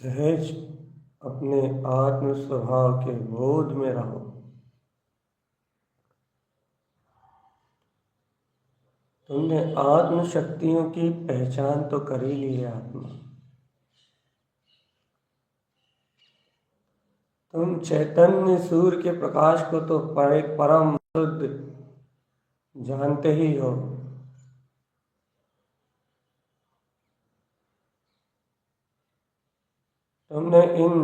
सहज अपने आत्म स्वभाव के बोध में रहो। तुमने आत्म शक्तियों की पहचान तो कर ही ली है आत्मा। तुम चैतन्य सूर्य के प्रकाश को तो परम शुद्ध जानते ही हो। तुमने इन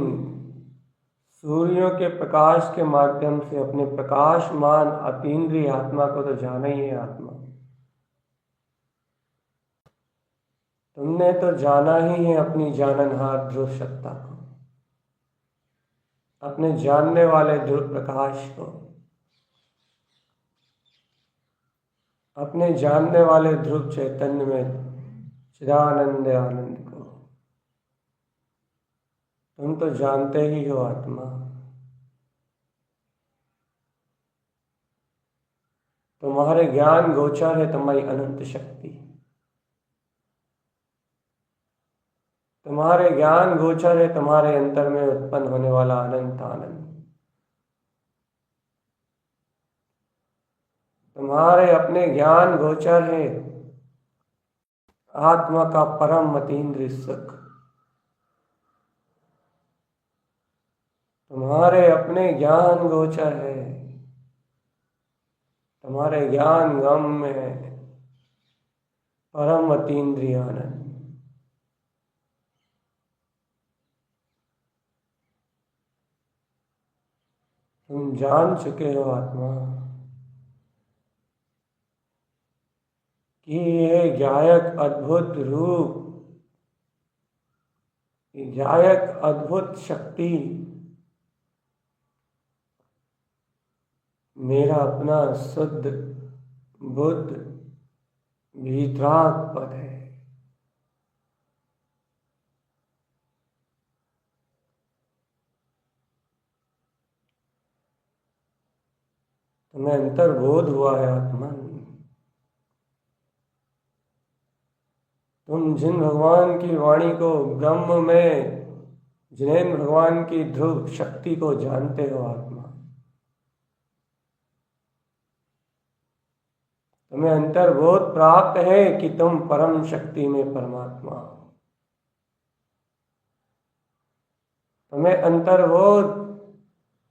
सूर्यों के प्रकाश के माध्यम से अपने प्रकाशमान अतीन्द्रिय आत्मा को तो जाना ही है आत्मा। तुमने तो जाना ही है अपनी जाननहार ध्रुव सत्ता को, अपने जानने वाले ध्रुव प्रकाश को, अपने जानने वाले ध्रुव चैतन्य में चिदानंद आनंद को। तुम तो जानते ही हो आत्मा। तुम्हारे ज्ञान गोचर है तुम्हारी अनंत शक्ति। तुम्हारे ज्ञान गोचर है तुम्हारे अंतर में उत्पन्न होने वाला अनंत आनंद। तुम्हारे अपने ज्ञान गोचर है आत्मा का परम अतीन्द्रिय सुख। तुम्हारे अपने ज्ञान गोचर है, तुम्हारे ज्ञान गम में परम अतीन्द्रिय आनंद। तुम जान चुके हो आत्मा कि यह गायक अद्भुत रूप, गायक अद्भुत शक्ति मेरा अपना शुद्ध बुद्ध वीतराग पद है। तुम्हें अंतर्बोध हुआ है आत्मन। तुम जिन भगवान की वाणी को ब्रह्म में, जिन भगवान की ध्रुव शक्ति को जानते हो आत्मा, तुम्हें अंतर्बोध प्राप्त है कि तुम परम शक्ति में परमात्मा हो। तुम्हें अंतर्बोध,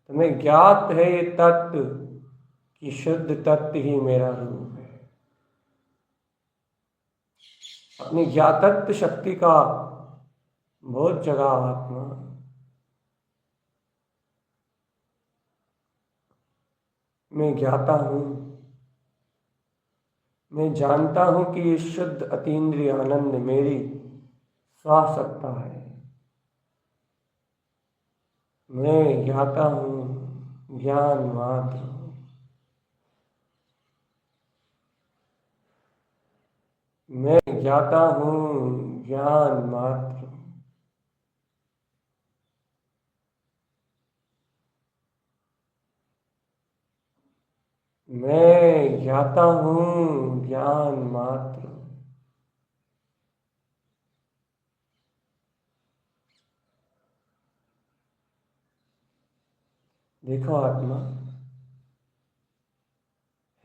तुम्हें ज्ञात है ये तत्व कि शुद्ध तत्व ही मेरा रूप है। अपनी ज्ञातत्व शक्ति का बहुत जगह आत्मा। मैं ज्ञाता हूँ, मैं जानता हूँ कि ये शुद्ध अतीन्द्रिय आनंद मेरी स्वासत्ता है। मैं ज्ञाता हूँ, ज्ञान मात्र हूँ। मैं ज्ञाता हूँ, ज्ञान मात्र हूँ। मैं ज्ञाता हूँ, ज्ञान मात्र हूँ। देखो आत्मा,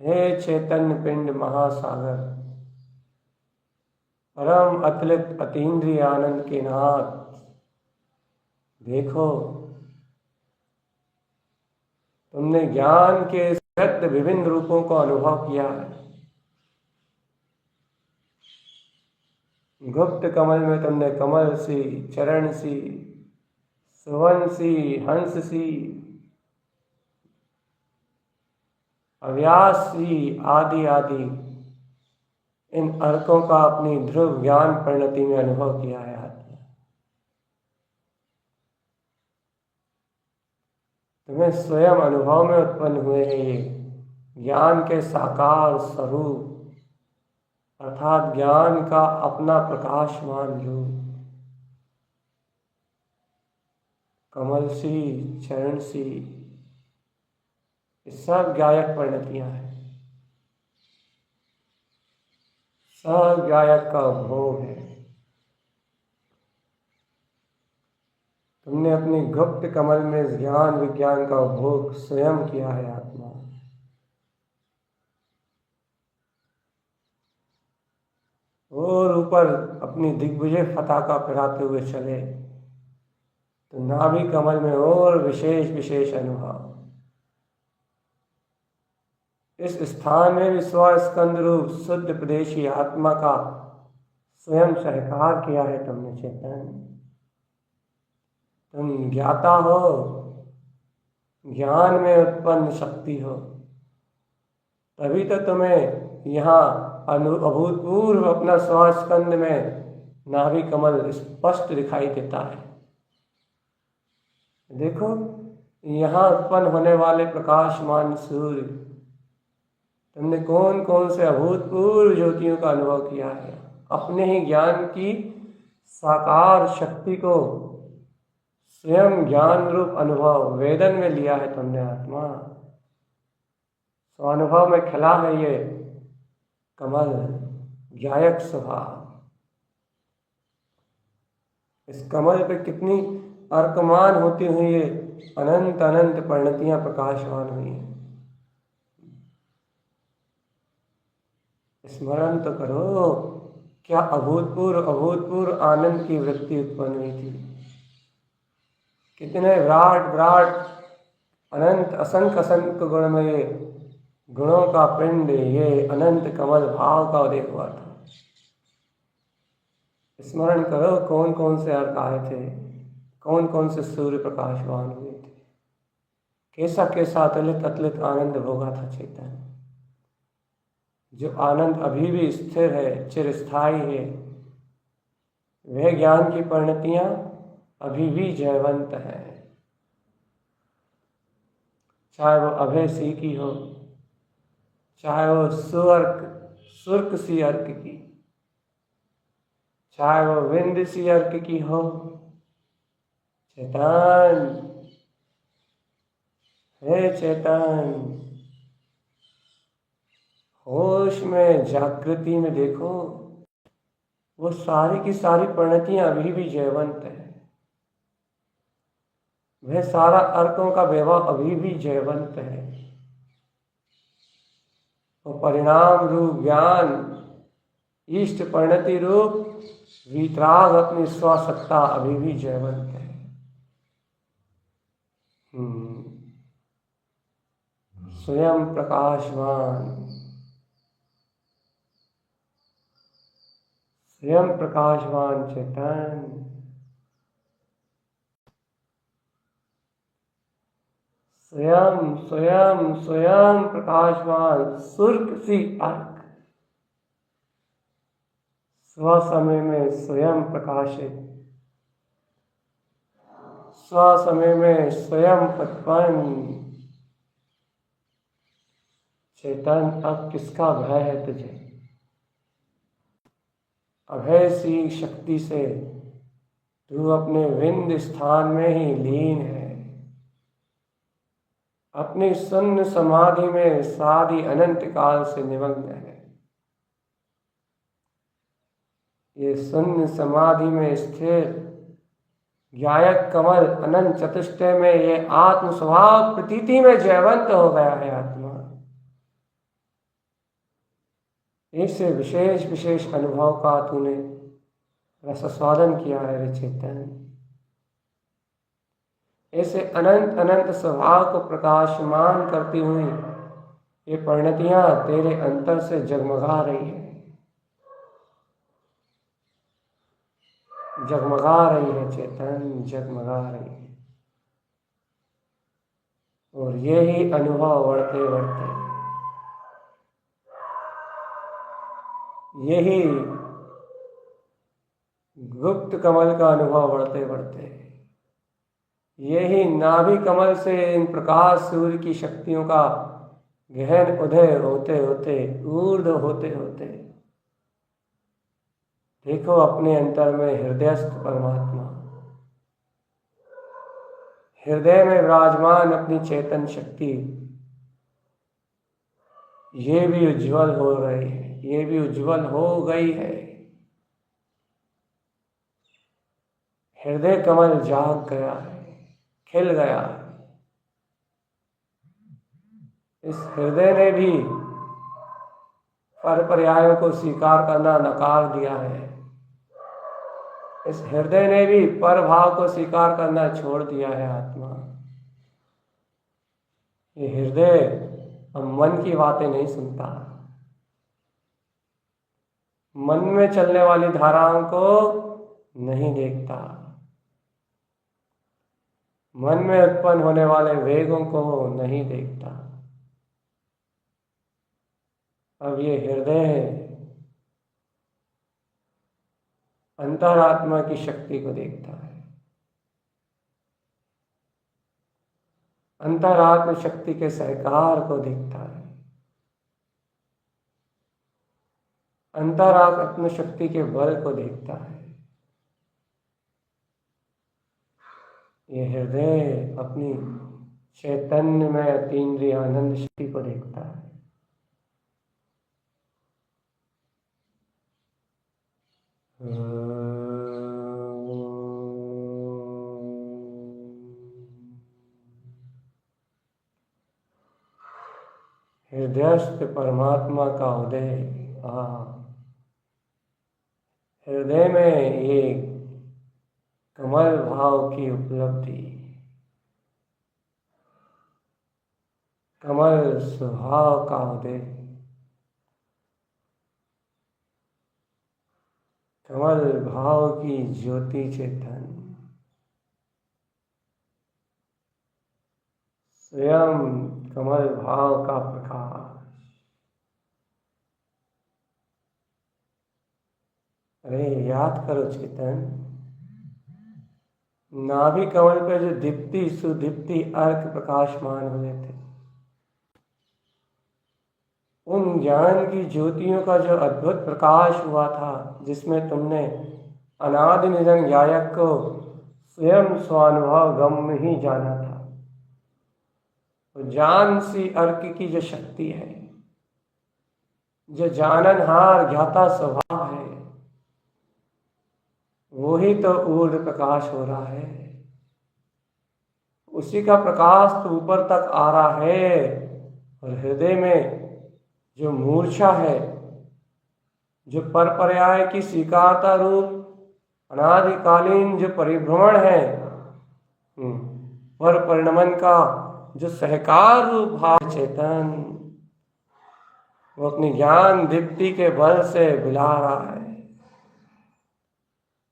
हे चैतन्य पिंड महासागर, परम अतुलित अतीन्द्रिय आनंद के नाथ, देखो तुमने ज्ञान के व्यक्त विभिन्न रूपों को अनुभव किया है। गुप्त कमल में तुमने कमल सी, चरण सी, सुवन सी, हंस सी, अव्यास सी, आदि आदि इन अर्कों का अपनी ध्रुव ज्ञान परिणति में अनुभव किया है आत्मा। तुम्हें स्वयं अनुभव में उत्पन्न हुए हैं ये ज्ञान के साकार स्वरूप, अर्थात ज्ञान का अपना प्रकाशमान रूप। कमल सी, चरण सी, ये सब गायक परिणतियां हैं, सब गायक का भोग है। तुमने अपनी गुप्त कमल में इस ज्ञान विज्ञान का उपभोग स्वयं किया है आत्मा। और ऊपर अपनी दिग्विजय पताका फहराते हुए चले तो नाभि कमल में और विशेष विशेष अनुभव। इस स्थान में भी स्वस्कंद रूप शुद्ध प्रदेशी आत्मा का स्वयं सहकार किया है तुमने चेतन। तुम ज्ञाता हो, ज्ञान में उत्पन्न शक्ति हो, तभी तो तुम्हें यहाँ अभूतपूर्व अपना स्वस्कंद में नाभि कमल स्पष्ट दिखाई देता है। देखो यहाँ उत्पन्न होने वाले प्रकाशमान सूर्य, तुमने कौन कौन से अभूतपूर्व ज्योतियों का अनुभव किया है। अपने ही ज्ञान की साकार शक्ति को स्वयं ज्ञान रूप अनुभव वेदन में लिया है तुमने आत्मा। स्वानुभव में खिला है ये कमल ज्ञायक स्वभाव। इस कमल पे कितनी अर्कमान होती हुई ये अनंत अनंत परिणतियां प्रकाशमान हुई हैं। स्मरण तो करो, क्या अभूतपूर्व आनंद की वृत्ति उत्पन्न हुई थी। कितने विराट विराट अनंत असंख्य असंख्य गुण में ये गुणों का पिंड, ये अनंत कमल भाव का उदय हुआ था। स्मरण करो कौन कौन से अर्क आए थे, कौन कौन से सूर्य प्रकाशवान हुए थे, कैसा कैसा अतुलित अतुलित आनंद भोगा था चेतन। जो आनंद अभी भी स्थिर है, चिरस्थायी है, वह ज्ञान की परिणतियां अभी भी जयवंत है। चाहे वो अभय सी की हो, चाहे वो सुर्क सी अर्क की, चाहे वो विंद सी अर्क की हो। चेतन, हे चेतन, होश में जागृति में देखो, वो सारी की सारी परिणतियां अभी भी जयवंत है। वह सारा अर्कों का वैभव अभी भी जयवंत है। वो परिणाम रूप ज्ञान, इष्ट परिणति रूप वीतराग अपनी स्वसत्ता अभी भी जयवंत है। स्वयं प्रकाशवान, स्वयं प्रकाशवान चेतन, स्वयं स्वयं स्वयं प्रकाशवान सुर्क सी अर्क, स्वसमय में स्वयं प्रकाशित, स्वसमय में स्वयं उत्पन्न। चेतन, अब किसका भय है तुझे। अभय सी शक्ति से तू अपने विंद स्थान में ही लीन है। अपनी शून्य समाधि में सारी अनंत काल से निमग्न है। ये शून्य समाधि में स्थिर ज्ञायक कमल अनंत चतुष्टय में ये आत्म स्वभाव प्रतीति में जयवंत हो गया है आत्मा। इससे विशेष विशेष अनुभव का तूने रसास्वादन किया है रे चेतन। ऐसे अनंत अनंत स्वभाव को प्रकाशमान करती हुई ये परिणतियां तेरे अंतर से जगमगा रही है, जगमगा रही है चेतन, जगमगा रही है। और यही अनुभव बढ़ते बढ़ते, यही गुप्त कमल का अनुभव बढ़ते बढ़ते, यही नाभि कमल से इन प्रकाश सूर्य की शक्तियों का गहन उदय होते होते, ऊर्ध्व होते होते, देखो अपने अंतर में हृदयस्थ परमात्मा, हृदय में विराजमान अपनी चेतन शक्ति, ये भी उज्जवल हो रही है, ये भी उज्जवल हो गई है। हृदय कमल जाग गया है, खिल गया है। इस हृदय ने भी पर पर्यायों को स्वीकार करना नकार दिया है। इस हृदय ने भी पर भाव को स्वीकार करना छोड़ दिया है। आत्मा, ये हृदय अब मन की बातें नहीं सुनता, मन में चलने वाली धाराओं को नहीं देखता, मन में उत्पन्न होने वाले वेगों को नहीं देखता। अब ये हृदय अंतरात्मा की शक्ति को देखता है, अंतरात्म शक्ति के सहकार को देखता है, अंतरात्म शक्ति के बल को देखता है। ये हृदय अपनी चैतन्य में अतीन्द्रिय आनंद शक्ति को देखता है। हृदयस्थ परमात्मा का उदय। हृदय में ये कमल भाव की उपलब्धि, कमल स्वभाव का उदय, कमल भाव की ज्योति चेतन, स्वयं कमल भाव का प्रकाश। अरे याद करो चेतन, नाभि कमल पे जो दीप्ति सुदीप्ति अर्क प्रकाशमान हुए थे, उन ज्ञान की ज्योतियों का जो अद्भुत प्रकाश हुआ था, जिसमें तुमने अनादि निधन गायक को स्वयं स्वानुभव गम में ही जाना था, तो जान सी अर्क की जो शक्ति है, जो जाननहार ज्ञाता स्वभाव है, वही तो ऊर्ध्व प्रकाश हो रहा है। उसी का प्रकाश तो ऊपर तक आ रहा है, और हृदय में जो मूर्छा है, जो परपर्याय की स्वीकारता रूप अनादिकालीन जो परिभ्रमण है, पर परिणमन का जो सहकार रूप भाव चेतन, वो अपनी ज्ञान दीप्ति के बल से बिला रहा है,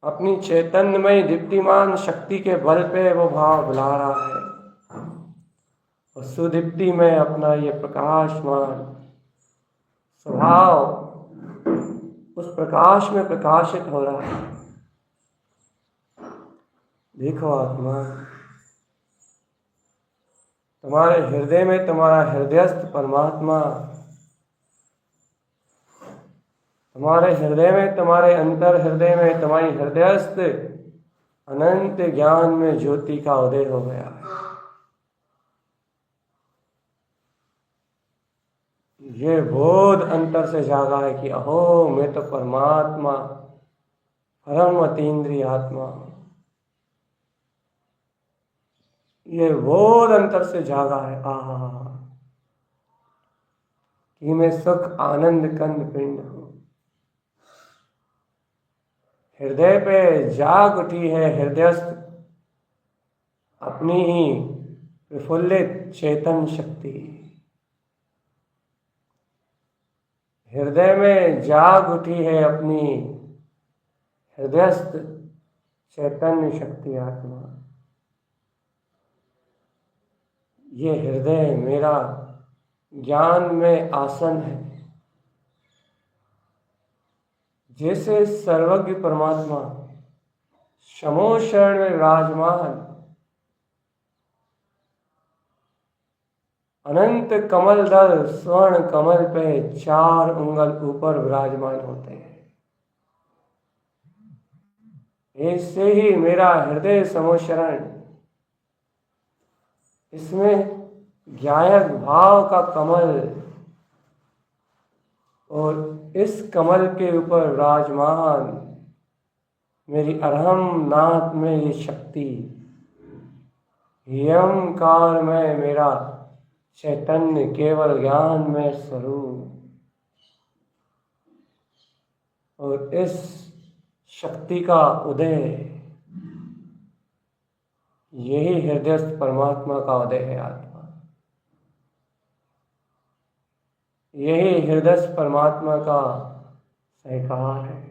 अपनी चैतन्यमय दीप्तिमान शक्ति के बल पे वो भाव बुला रहा है, और सुदीप्ति में अपना ये प्रकाशमान स्वभाव उस प्रकाश में प्रकाशित हो रहा है। देखो आत्मा, तुम्हारे हृदय में तुम्हारा हृदयस्थ परमात्मा, तुम्हारे हृदय में, तुम्हारे अंतर हृदय में तुम्हारी हृदयस्थ अनंत ज्ञान में ज्योति का उदय हो गया है। ये बोध अंतर से जागा है कि अहो, मैं तो परमात्मा परम अतीन्द्रिय आत्मा हूं। ये बोध अंतर से जागा है कि मैं सुख आनंद कंद पिंड हूं। हृदय पे जाग उठी है हृदयस्थ अपनी ही प्रफुल्लित चेतन शक्ति। हृदय में जाग उठी है अपनी हृदयस्थ चैतन्य शक्ति आत्मा। ये हृदय मेरा ज्ञान में आसन है। जैसे सर्वज्ञ परमात्मा शमो शरण में विराजमान अनंत कमल दल स्वर्ण कमल पे 4 उंगल ऊपर विराजमान होते हैं, ऐसे ही मेरा हृदय समोशरण, इसमें ज्ञायक भाव का कमल, और इस कमल के ऊपर विराजमान मेरी अरहम नाथ में ये शक्ति, यम कार में मेरा चैतन्य, केवल ज्ञान में स्वरूप। और इस शक्ति का उदय, यही हृदयस्थ परमात्मा का उदय है। आत्मा, यही हृदयस्थ परमात्मा का सहकार है।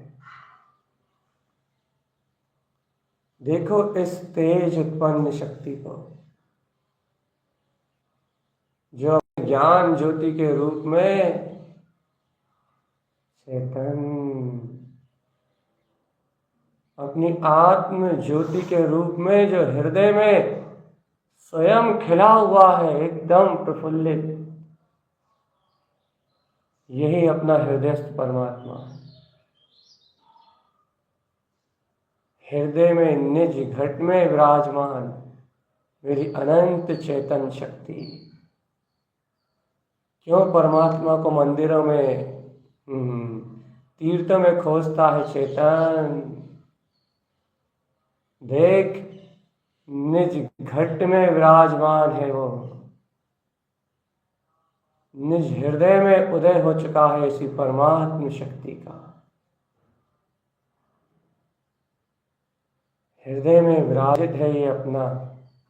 देखो इस तेज उत्पन्न शक्ति को, जो ज्ञान ज्योति के रूप में चैतन्य, अपनी आत्म ज्योति के रूप में जो हृदय में स्वयं खिला हुआ है, एकदम प्रफुल्लित, यही अपना हृदयस्थ परमात्मा है। हृदय में निज घट में विराजमान मेरी अनंत चेतन शक्ति। क्यों परमात्मा को मंदिरों में, तीर्थों में खोजता है चेतन? देख, निज घट में विराजमान है वो, निज हृदय में उदय हो चुका है इसी परमात्म शक्ति का। हृदय में विराजित है ये अपना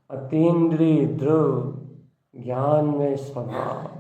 अतीन्द्रिय ध्रुव ज्ञान में स्वभाव।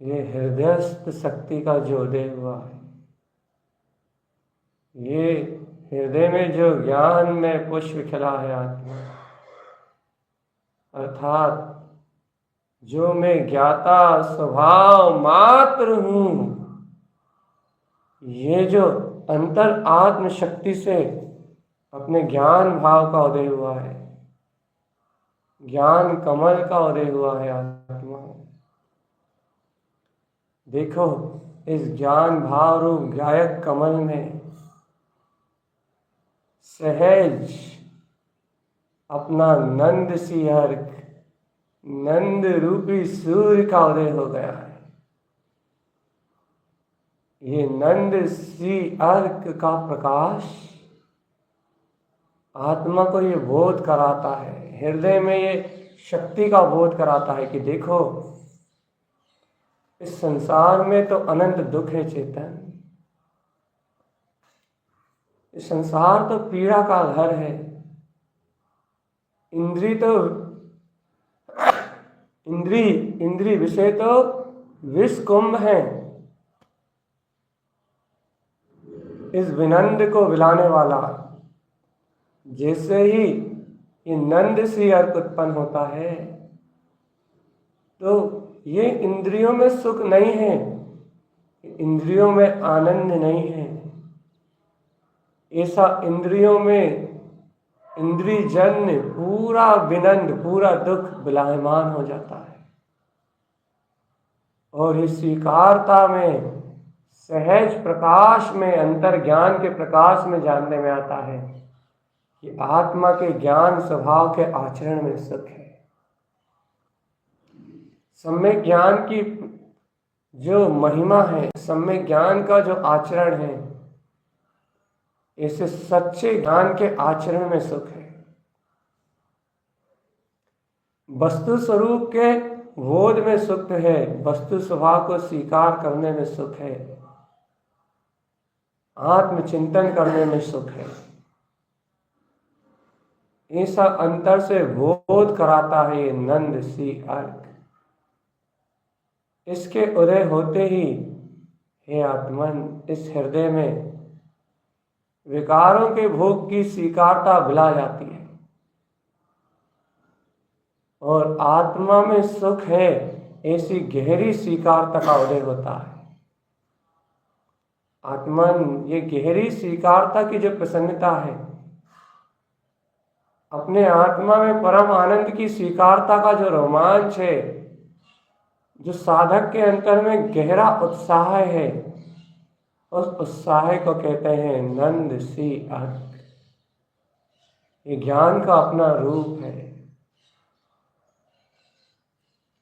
ये हृदयस्थ शक्ति का जो उदय हुआ है, ये हृदय में जो ज्ञान में पुष्प खिला है आत्मा, अर्थात जो मैं ज्ञाता स्वभाव मात्र हूँ, ये जो अंतर आत्म शक्ति से अपने ज्ञान भाव का उदय हुआ है, ज्ञान कमल का उदय हुआ है आत्मा। देखो इस ज्ञान भाव रूप गायक कमल में सहज अपना नंद सी अर्क, नंद रूपी सूर्य का उदय हो गया है। ये नंद सी अर्क का प्रकाश आत्मा को ये बोध कराता है, हृदय में ये शक्ति का बोध कराता है कि देखो इस संसार में तो अनंत दुख है चेतन, इस संसार तो पीड़ा का घर है, इंद्री विषय तो विष कुंभ है। इस विनंद को विलाने वाला, जैसे ही ये नंद सी अर्क उत्पन्न होता है, तो ये इंद्रियों में सुख नहीं है, इंद्रियों में आनंद नहीं है। ऐसा इंद्रियों में इंद्रियजन्य पूरा विनंद, पूरा दुख विलायमान हो जाता है। और इस स्वीकारता में सहज प्रकाश में, अंतर ज्ञान के प्रकाश में जानने में आता है कि आत्मा के ज्ञान स्वभाव के आचरण में सुख है। सम्यक ज्ञान की जो महिमा है, सम्यक ज्ञान का जो आचरण है, ऐसे सच्चे ज्ञान के आचरण में सुख है। वस्तु स्वरूप के बोध में सुख है, वस्तु स्वभाव को स्वीकार करने में सुख है, आत्मचिंतन करने में सुख है। ऐसा अंतर से बोध कराता है ये नंद सी अर्क। इसके उदय होते ही हे आत्मन, इस हृदय में विकारों के भोग की स्वीकारता भुला जाती है और आत्मा में सुख है, ऐसी गहरी स्वीकारता का उदय होता है। आत्मन, ये गहरी स्वीकारता की जो प्रसन्नता है, अपने आत्मा में परम आनंद की स्वीकारता का जो रोमांच है, जो साधक के अंतर में गहरा उत्साह है, उस उत्साह को कहते हैं नंद सी अर्क। ये ज्ञान का अपना रूप है,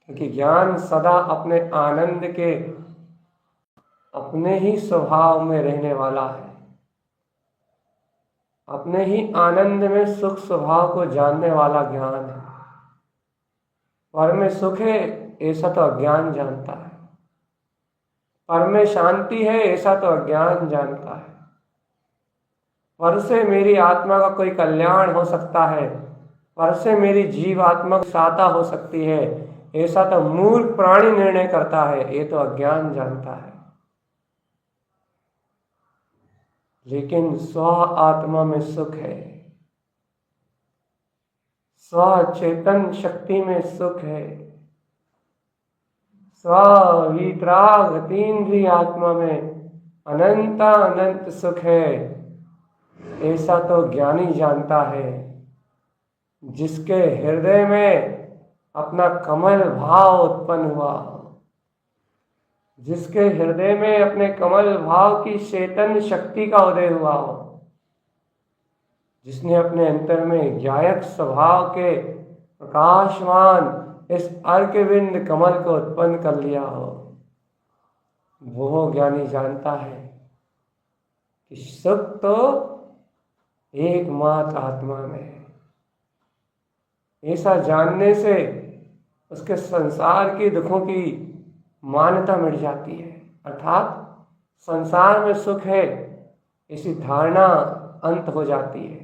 क्योंकि ज्ञान सदा अपने आनंद के अपने ही स्वभाव में रहने वाला है, अपने ही आनंद में सुख स्वभाव को जानने वाला ज्ञान है। पर में सुख है ऐसा तो अज्ञान जानता है, पर में शांति है ऐसा तो अज्ञान जानता है, पर से मेरी आत्मा का कोई कल्याण हो सकता है, पर से मेरी जीव आत्मा की सहायता हो सकती है, ऐसा तो मूर्ख प्राणी निर्णय करता है, ये तो अज्ञान जानता है। लेकिन स्व आत्मा में सुख है, स्व चेतन शक्ति में सुख है, स्व वीतराग अतीन्द्रिय आत्मा में अनंत सुख है, ऐसा तो ज्ञानी जानता है, जिसके हृदय में अपना कमल भाव उत्पन्न हुआ, जिसके हृदय में अपने कमल भाव की चेतन शक्ति का उदय हुआ हो, जिसने अपने अंतर में ज्ञायक स्वभाव के प्रकाशमान इस अर्कविंद कमल को उत्पन्न कर लिया हो, वो ज्ञानी जानता है कि सुख तो एकमात्र आत्मा में है। ऐसा जानने से उसके संसार के दुखों की मान्यता मिट जाती है, अर्थात संसार में सुख है इसी धारणा अंत हो जाती है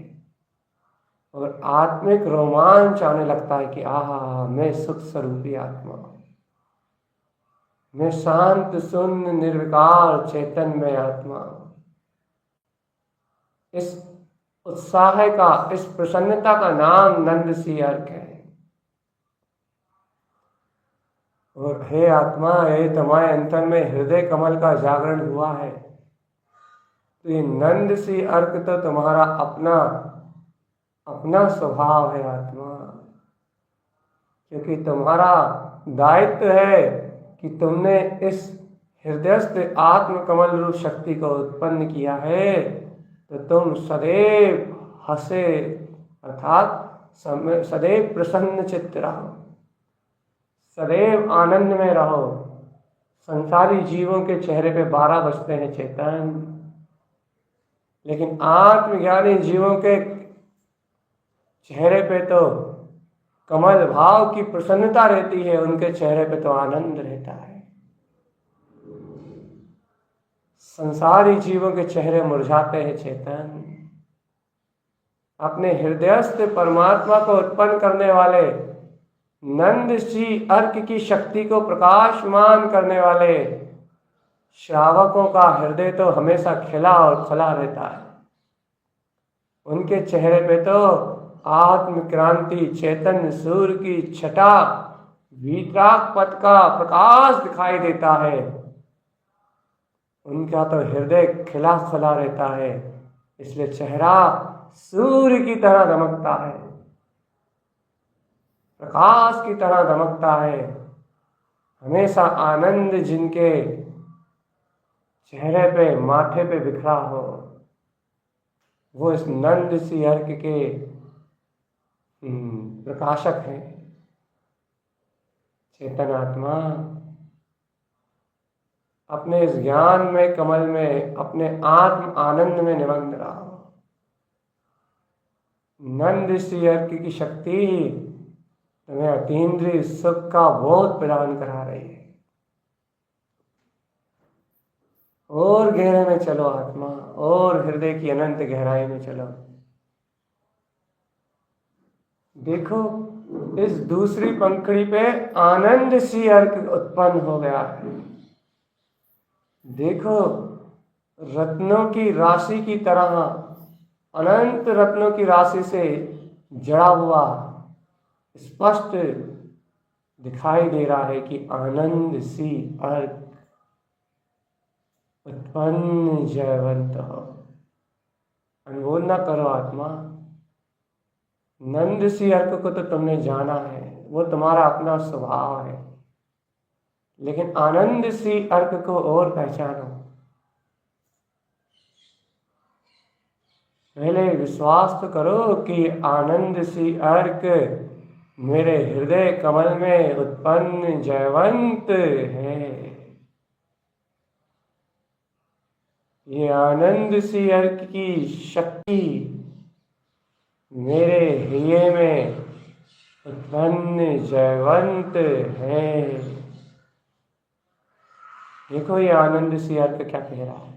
और आत्मिक रोमांच आने लगता है कि आहा, मैं सुख स्वरूपी आत्मा, मैं शांत शून्य निर्विकार चैतन्य में आत्मा। इस उत्साह का, इस प्रसन्नता का नाम नंद सी अर्क है। और हे आत्मा, हे तुम्हारे अंतर में हृदय कमल का जागरण हुआ है, तो ये नंद सी अर्क तो तुम्हारा अपना अपना स्वभाव है आत्मा, क्योंकि तुम्हारा दायित्व है कि तुमने इस हृदयस्थ आत्म कमल रूप शक्ति को उत्पन्न किया है, तो तुम सदैव हंसे, अर्थात सदैव प्रसन्न चित्त रहो, सदैव आनंद में रहो। संसारी जीवों के चेहरे पे 12 बजते हैं चेतन, लेकिन आत्मज्ञानी जीवों के चेहरे पे तो कमल भाव की प्रसन्नता रहती है, उनके चेहरे पे तो आनंद रहता है। संसारी जीवों के चेहरे मुरझाते हैं चेतन। अपने हृदयस्थ परमात्मा को उत्पन्न करने वाले नंद सी अर्क की शक्ति को प्रकाशमान करने वाले श्रावकों का हृदय तो हमेशा खिला और खुला रहता है। उनके चेहरे पे तो आत्म क्रांति चैतन्य सूर्य की छटा वीतराग पथ का प्रकाश दिखाई देता है। उनका तो हृदय खिला खुला रहता है, इसलिए चेहरा सूर्य की तरह दमकता है, प्रकाश की तरह दमकता है। हमेशा आनंद जिनके चेहरे पे, माथे पे बिखरा हो, वो इस नंद सी अर्क के प्रकाशक हैं। चेतन आत्मा अपने इस ज्ञान में, कमल में, अपने आत्म आनंद में निमग्न रहो। नंद सी अर्क की शक्ति तुम्हें अतीन्द्रिय सुख का बोध प्रदान करा रही है। और गहरे में चलो आत्मा, और हृदय की अनंत गहराई में चलो। देखो, इस दूसरी पंखुड़ी पे आनंद सी अर्क उत्पन्न हो गया है। देखो, रत्नों की राशि की तरह, अनंत रत्नों की राशि से जड़ा हुआ स्पष्ट दिखाई दे रहा है कि आनंद सी अर्क उत्पन्न जयवंत हो। अनुभव न करो आत्मा, नंद सी अर्क को तो तुमने जाना है, वो तुम्हारा अपना स्वभाव है, लेकिन आनंद सी अर्क को और पहचानो। पहले विश्वास तो करो कि आनंद सी अर्क मेरे हृदय कमल में उत्पन्न जयवंत है। ये आनंद सी अर्क की शक्ति मेरे हृदय में उत्पन्न जयवंत है। देखो, ये आनंद सी अर्क क्या कह रहा है।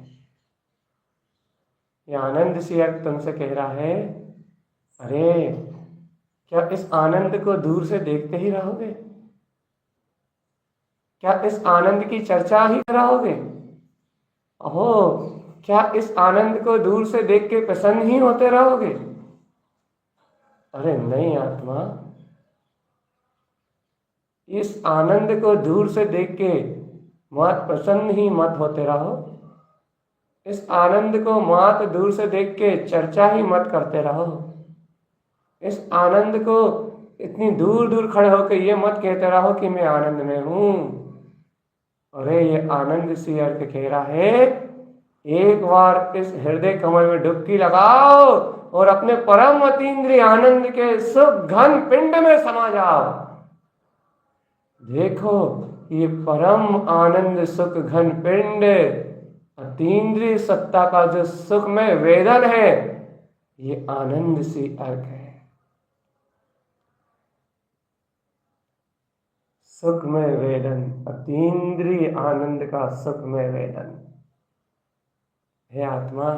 ये आनंद सी अर्क तुमसे कह रहा है, अरे क्या इस आनंद को दूर से देखते ही रहोगे? क्या इस आनंद की चर्चा ही रहोगे? अहो, क्या इस आनंद को दूर से देख के प्रसन्न ही होते रहोगे? अरे नहीं आत्मा, इस आनंद को दूर से देख के मत प्रसन्न ही मत होते रहो। इस आनंद को मत दूर से देख के चर्चा ही मत करते रहो। इस आनंद को इतनी दूर दूर खड़े होकर ये मत कहते रहो कि मैं आनंद में हूं। अरे ये आनंद सी अर्क कह रहा है, एक बार इस हृदय कमल में डुबकी लगाओ और अपने परम अतीन्द्रिय आनंद के सुख घन पिंड में समा जाओ। देखो, ये परम आनंद सुख घन पिंड अतीन्द्रिय सत्ता का जो सुख में वेदन है, ये आनंद सी अर्क है। सुख में वेदन, अतीन्द्रिय आनंद का सुख में वेदन। हे आत्मा,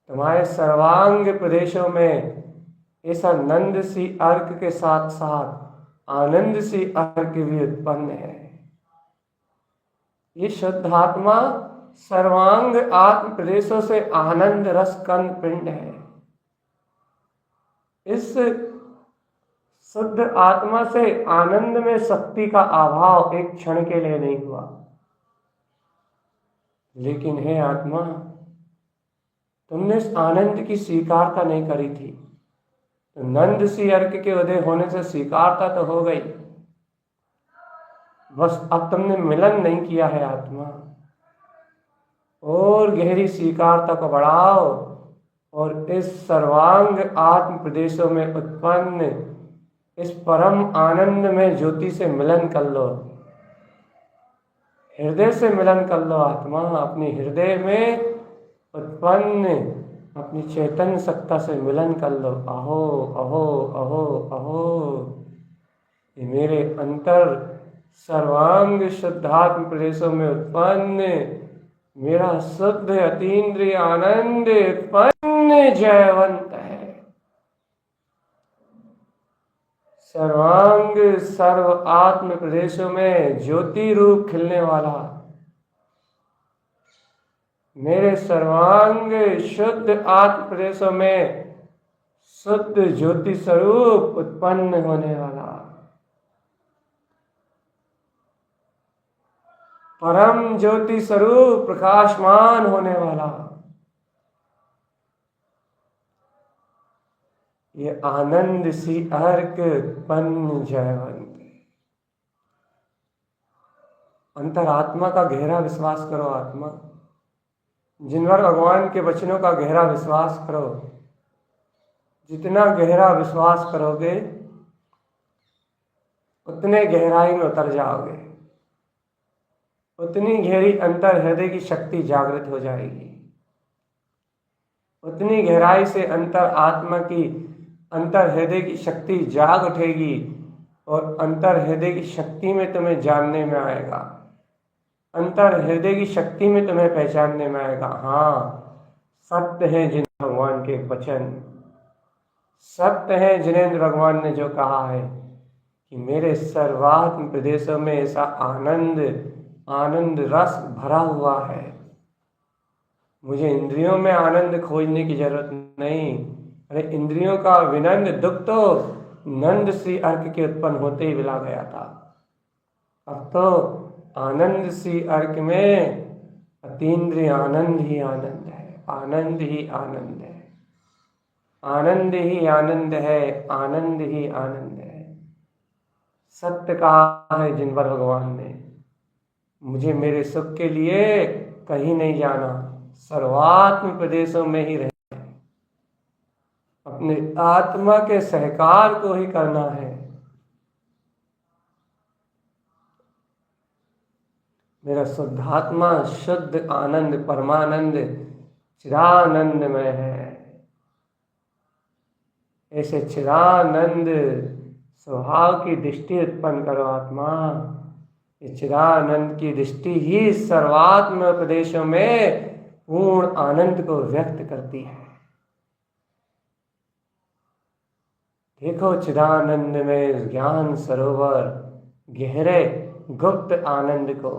तुम्हारे सर्वांग प्रदेशों में इस आनंद सी अर्क के साथ साथ आनंद सी अर्क भी उत्पन्न है। ये शुद्ध आत्मा सर्वांग आत्म प्रदेशों से आनंद रस कंद पिंड है। इस शुद्ध आत्मा से आनंद में शक्ति का अभाव एक क्षण के लिए नहीं हुआ। लेकिन हे आत्मा, तुमने इस आनंद की स्वीकारता नहीं करी थी, तो नंद सी अर्क के उदय होने से स्वीकारता तो हो गई, बस अब तुमने मिलन नहीं किया है आत्मा। और गहरी स्वीकारता को बढ़ाओ और इस सर्वांग आत्म प्रदेशों में उत्पन्न इस परम आनंद में ज्योति से मिलन कर लो। हृदय से मिलन कर लो आत्मा। अपने हृदय में उत्पन्न अपनी चैतन्य सत्ता से मिलन कर लो। अहो अहो अहो अहो, ये मेरे अंतर सर्वांग शुद्धात्म प्रदेशों में उत्पन्न मेरा शुद्ध अतीन्द्रिय आनंद उत्पन्न जयवंत है। सर्वांग सर्व आत्म प्रदेशों में ज्योति रूप खिलने वाला मेरे सर्वांग शुद्ध आत्म प्रदेशों में शुद्ध ज्योति स्वरूप उत्पन्न होने वाला परम ज्योति स्वरूप प्रकाशमान होने वाला ये आनंद सी अर्क उत्पन्न जयवंत। अंतरात्मा का गहरा विश्वास करो। आत्मा जिनवर भगवान के वचनों का गहरा विश्वास करो। जितना गहरा विश्वास करोगे उतने गहराई में उतर जाओगे, उतनी गहरी अंतर हृदय की शक्ति जागृत हो जाएगी, उतनी गहराई से अंतर आत्मा की अंतर हृदय की शक्ति जाग उठेगी और अंतर हृदय की शक्ति में तुम्हें जानने में आएगा, अंतर हृदय की शक्ति में तुम्हें पहचानने में आएगा। हाँ, सत्य है जिन भगवान के वचन, सत्य है जिनेंद्र भगवान ने जो कहा है कि मेरे सर्वात्म प्रदेशों में ऐसा आनंद आनंद रस भरा हुआ है, मुझे इंद्रियों में आनंद खोजने की जरूरत नहीं। अरे इंद्रियों का विनंद दुख तो नंद सी अर्क के उत्पन्न होते ही मिला गया था। अब तो आनंद सी अर्क में अतीन्द्रिय आनंद ही आनंद है, आनंद ही आनंद है, आनंद ही आनंद है, आनंद ही आनंद है। सत्य कहा है जिनवर भगवान ने, मुझे मेरे सुख के लिए कहीं नहीं जाना, सर्वात्म प्रदेशों में ही रहना है, अपने आत्मा के सहकार को ही करना है। मेरा शुद्धात्मा शुद्ध आनंद परमानंद चिरानंद में है। ऐसे चिरानंद स्वभाव की दृष्टि उत्पन्न करो आत्मा। ये चिरानंद की दृष्टि ही सर्वात्म प्रदेशों में पूर्ण आनंद को व्यक्त करती है। देखो चिदानंद में ज्ञान सरोवर गहरे गुप्त आनंद को।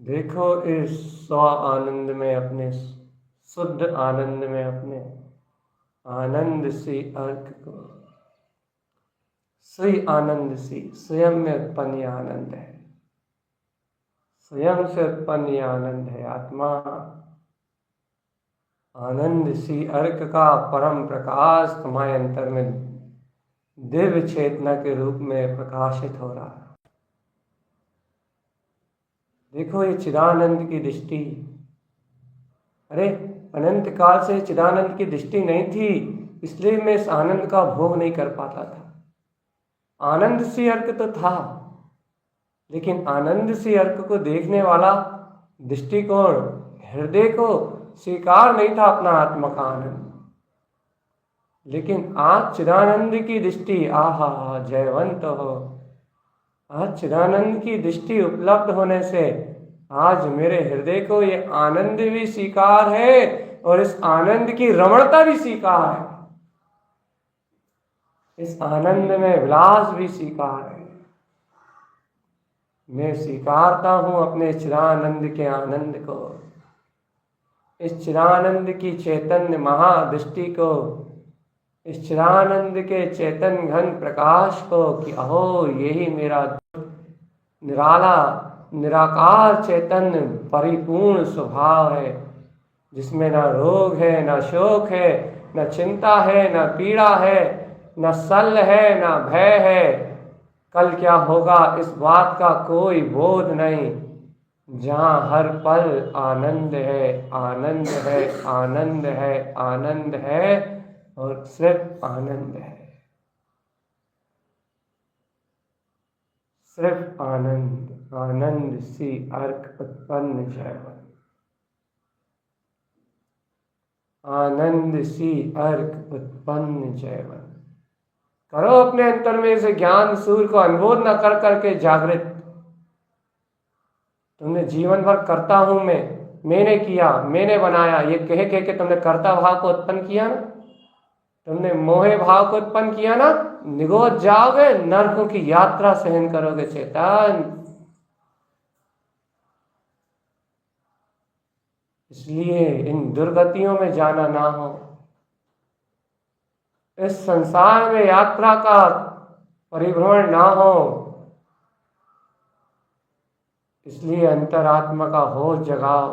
देखो इस स्व आनंद में, अपने शुद्ध आनंद में, अपने आनंद से अर्क को, श्री आनंद से स्वयं में उत्पन्न यह आनंद है, स्वयं से उत्पन्न यह आनंद है। आत्मा आनंद सी अर्क का परम प्रकाश तुम्हारे अंतर में दिव्य चेतना के रूप में प्रकाशित हो रहा है। देखो ये चिदानंद की दृष्टि, अरे अनंत काल से चिदानंद की दृष्टि नहीं थी, इसलिए मैं इस आनंद का भोग नहीं कर पाता था। आनंद सी अर्क तो था, लेकिन आनंद सी अर्क को देखने वाला दृष्टिकोण हृदय को स्वीकार नहीं था अपना आत्मा का आनंद। लेकिन आज चिदानंद की दृष्टि, आहा जयवंत हो, आज चिदानंद की दृष्टि उपलब्ध होने से आज मेरे हृदय को ये आनंद भी स्वीकार है और इस आनंद की रमणता भी स्वीकार है, इस आनंद में विलास भी स्वीकार है। मैं स्वीकारता हूं अपने चिदानंद के आनंद को, इस चिदानंद की चैतन्य महादृष्टि को, इस चिदानंद के चैतन्य घन प्रकाश को कि अहो यही मेरा निराला निराकार चैतन्य परिपूर्ण स्वभाव है, जिसमें ना रोग है, ना शोक है, ना चिंता है, ना पीड़ा है, ना सल है, ना भय है। कल क्या होगा इस बात का कोई बोध नहीं, जहाँ हर पल आनंद है, आनंद है, आनंद है, आनंद है और सिर्फ आनंद है, सिर्फ आनंद। आनंद सी अर्क उत्पन्न जयवन, आनंद सी अर्क उत्पन्न जयवन। करो अपने अंतर में से ज्ञान सूर्य को अनुबोध न कर करके जागृत। तुमने जीवन भर करता हूं मैंने किया, मैंने बनाया, ये कह कह के तुमने कर्ता भाव को उत्पन्न किया ना, तुमने मोहे भाव को उत्पन्न किया ना, निगोद जाओगे, नरकों की यात्रा सहन करोगे चेतन। इसलिए इन दुर्गतियों में जाना ना हो, इस संसार में यात्रा का परिभ्रमण ना हो, इसलिए अंतरात्मा का होश जगाओ,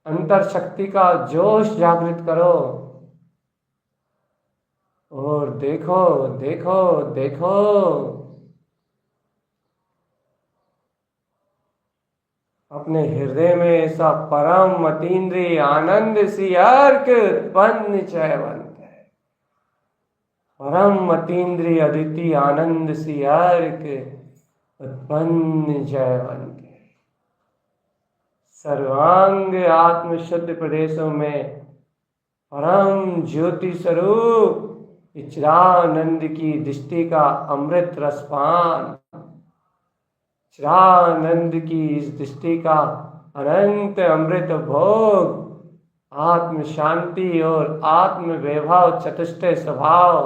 अंतर शक्ति का जोश जागृत करो और देखो देखो देखो अपने हृदय में ऐसा परम अतीन्द्रिय आनंद सी अर्क उत्पन्न जयवंत है, परम अतीन्द्रिय अद्वितीय आनंद सी अर्क उत्पन्न जयवंत है। सर्वांग आत्मशुद्ध प्रदेशों में परम ज्योति स्वरूप चिदानंद की दृष्टि का अमृत रसपान, चिदानंद की इस दृष्टि का अनंत अमृत भोग, आत्म शांति और आत्म वैभव चतुष्टय स्वभाव,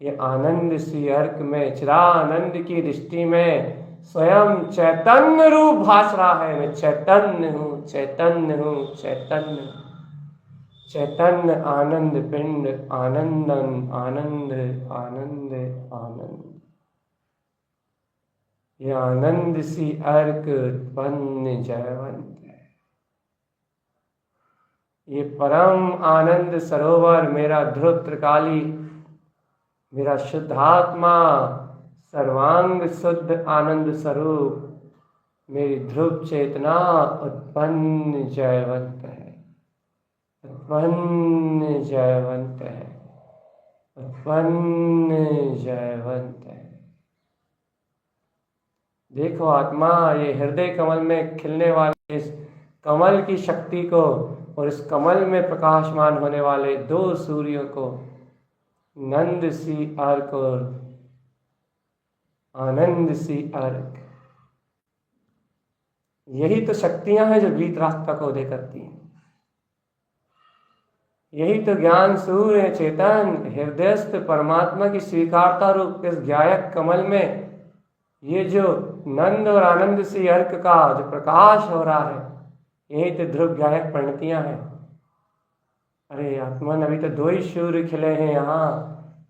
ये आनंद सी अर्क में चिदानंद की दृष्टि में स्वयं चैतन्य रूप भास रहा है। मैं चैतन्य हूँ, चैतन्य हूँ, चैतन्य, चैतन्य आनंद पिंड, आनंदन आनंद आनंद आनंद। ये आनंद सी अर्क उत्पन्न जयवंत है। ये परम आनंद सरोवर मेरा ध्रुव त्रिकाली, मेरा शुद्धात्मा सर्वांग शुद्ध आनंद स्वरूप, मेरी ध्रुव चेतना उत्पन्न जयवंत है, उत्पन्न जयवंत है, उत्पन्न जयवंत है। देखो आत्मा, ये हृदय कमल में खिलने वाले इस कमल की शक्ति को और इस कमल में प्रकाशमान होने वाले दो सूर्यों को, नंद सी अर्क और आनंद सी अर्क, यही तो शक्तियां हैं जो बीत रास्ता को उदय करती हैं। यही तो ज्ञान सूर्य है, चेतन हृदयस्थ परमात्मा की स्वीकारता रूप इस ज्ञायक कमल में ये जो नंद और आनंद सी अर्क का जो प्रकाश हो रहा है, यही तो ध्रुव ज्ञायक परिणतियां हैं। अरे आत्मन, अभी तो 2 ही सूर्य खिले हैं यहाँ,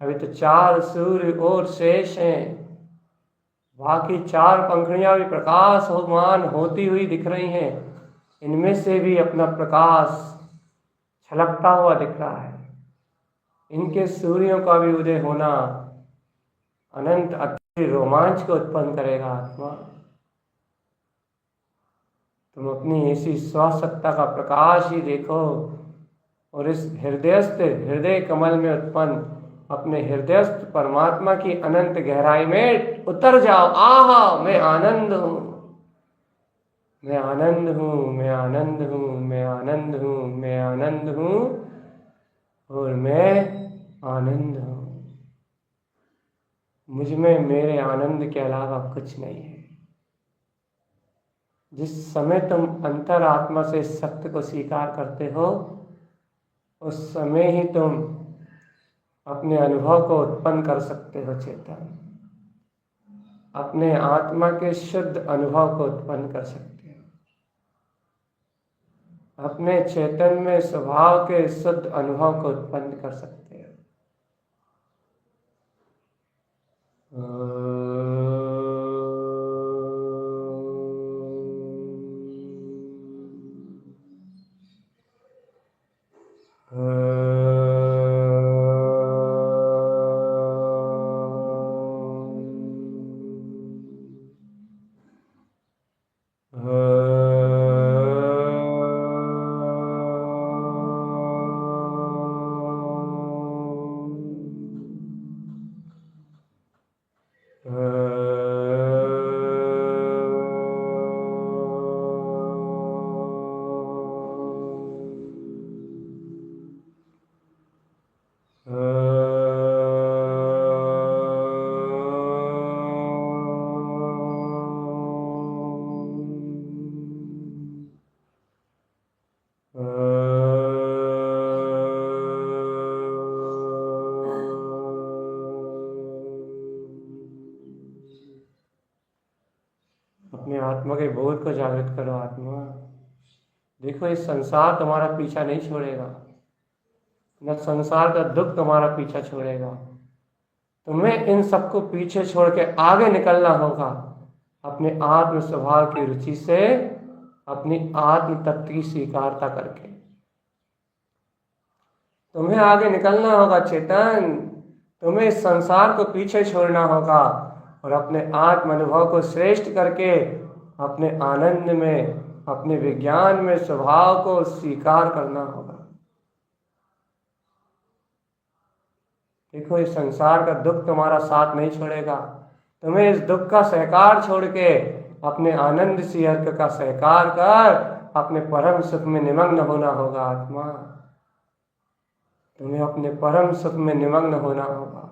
अभी तो 4 सूर्य और शेष हैं, बाकी 4 पंखुड़ियां भी प्रकाशमान होती हुई दिख रही हैं, इनमें से भी अपना प्रकाश छलकता हुआ दिख रहा है। इनके सूर्यों का भी उदय होना अनंत अति रोमांच को उत्पन्न करेगा। आत्मा, तुम अपनी ऐसी स्वसत्ता का प्रकाश ही देखो और इस हृदयस्थ हृदय कमल में उत्पन्न अपने हृदयस्थ परमात्मा की अनंत गहराई में उतर जाओ। आहा, मैं आनंद हूँ, मैं आनंद हूँ, मैं आनंद हूँ, मैं आनंद हूँ, मैं आनंद हूँ, और मैं आनंद हूँ। मुझ में मेरे आनंद के अलावा कुछ नहीं है। जिस समय तुम अंतरात्मा से सत्य को स्वीकार करते हो, उस समय ही तुम अपने अनुभव को उत्पन्न कर सकते हो चेतन। अपने आत्मा के शुद्ध अनुभव को उत्पन्न कर सकते हो। अपने चेतन में स्वभाव के शुद्ध अनुभव को उत्पन्न कर सकते हो। अपने आत्मा के बोध को जागृत करो। आत्मा देखो, इस संसार तुम्हारा पीछा नहीं छोड़ेगा, न संसार का दुख तुम्हारा पीछा छोड़ेगा। तुम्हें इन सबको पीछे छोड़ के आगे निकलना होगा, अपने आत्म स्वभाव की रुचि से, अपनी आत्म तत्व की स्वीकारता करके। तुम्हें आगे निकलना होगा चेतन। तुम्हें इस संसार को पीछे छोड़ना होगा और अपने आत्म अनुभव को श्रेष्ठ करके अपने आनंद में, अपने विज्ञान में स्वभाव को स्वीकार करना होगा। देखो, इस संसार का दुख तुम्हारा साथ नहीं छोड़ेगा। तुम्हें इस दुख का सहकार छोड़ के अपने आनंद सी अर्क का सहकार कर अपने परम सुख में निमग्न होना होगा। आत्मा, तुम्हें अपने परम सुख में निमग्न होना होगा।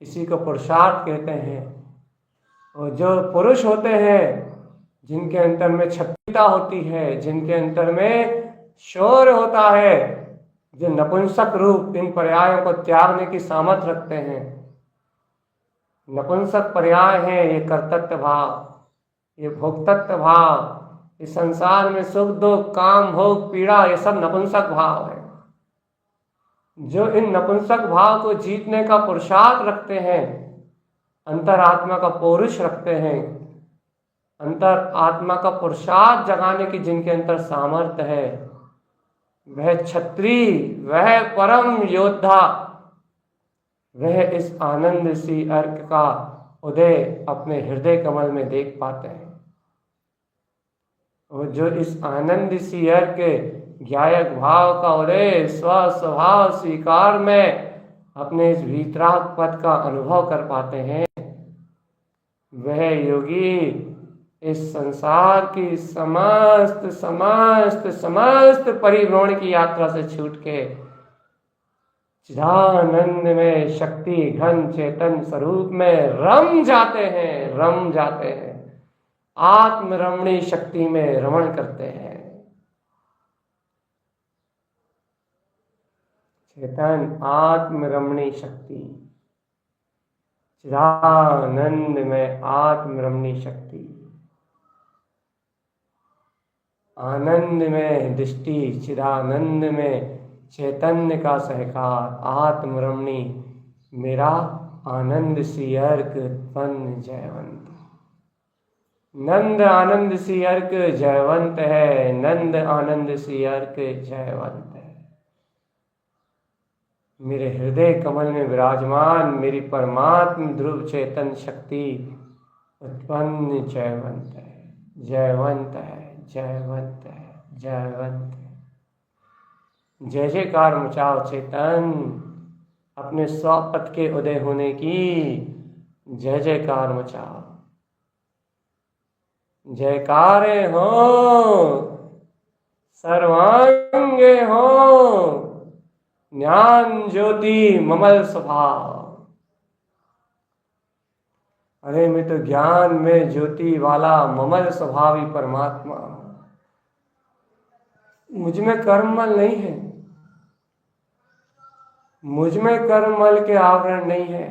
इसी को पुरुषार्थ कहते हैं। और जो पुरुष होते हैं, जिनके अंतर में क्षत्रियता होती है, जिनके अंतर में शौर्य होता है, जो नपुंसक रूप इन पर्यायों को त्यागने की सामर्थ्य रखते हैं। नपुंसक पर्याय है ये कर्तृत्व भाव, ये भोक्तृत्व भाव, इस संसार में सुख दुख काम भोग पीड़ा, ये सब नपुंसक भाव है। जो इन नपुंसक भाव को जीतने का पुरुषार्थ रखते हैं, अंतरात्मा का पौरुष रखते हैं, अंतर आत्मा का पुरुषार्थ जगाने की जिनके अंदर सामर्थ्य है, वह क्षत्रिय, वह परम योद्धा, वह इस आनंद सी अर्क का उदय अपने हृदय कमल में देख पाते हैं। और जो इस आनंद सी अर्क ज्ञायक भाव का उदय स्वभाव स्वीकार में अपने इस वीतराग पद का अनुभव कर पाते हैं, वह योगी इस संसार की समस्त समस्त समस्त परिभ्रमण की यात्रा से छूट के चिदानंद में शक्ति घन चेतन स्वरूप में रम जाते हैं, आत्मरमणी शक्ति में रमण करते हैं। चेतन आत्मरमणी शक्ति, चिदानंद में आत्मरमणी शक्ति, आनंद में दृष्टि, चिदानंद में चैतन्य का सहकार, आत्मरमणी मेरा आनंद सी अर्क उत्पन्न जयवंत। नंद आनंद सी अर्क जयवंत है, नंद आनंद सी अर्क जयवंत है। मेरे हृदय कमल में विराजमान मेरी परमात्म ध्रुव चेतन शक्ति उत्पन्न जयवंत है, जयवंत है, जयवंत है, जयवंत है। जय जयकार मचाओ चेतन, अपने स्वपथ के उदय होने की जय जयकार मचाओ। जयकारे हो, सर्वांगे हो, ज्ञान ज्योति ममल स्वभाव। अरे मैं तो ज्ञान में ज्योति वाला ममल स्वभावी परमात्मा, मुझ में कर्ममल नहीं है, मुझ में कर्ममल के आवरण नहीं है,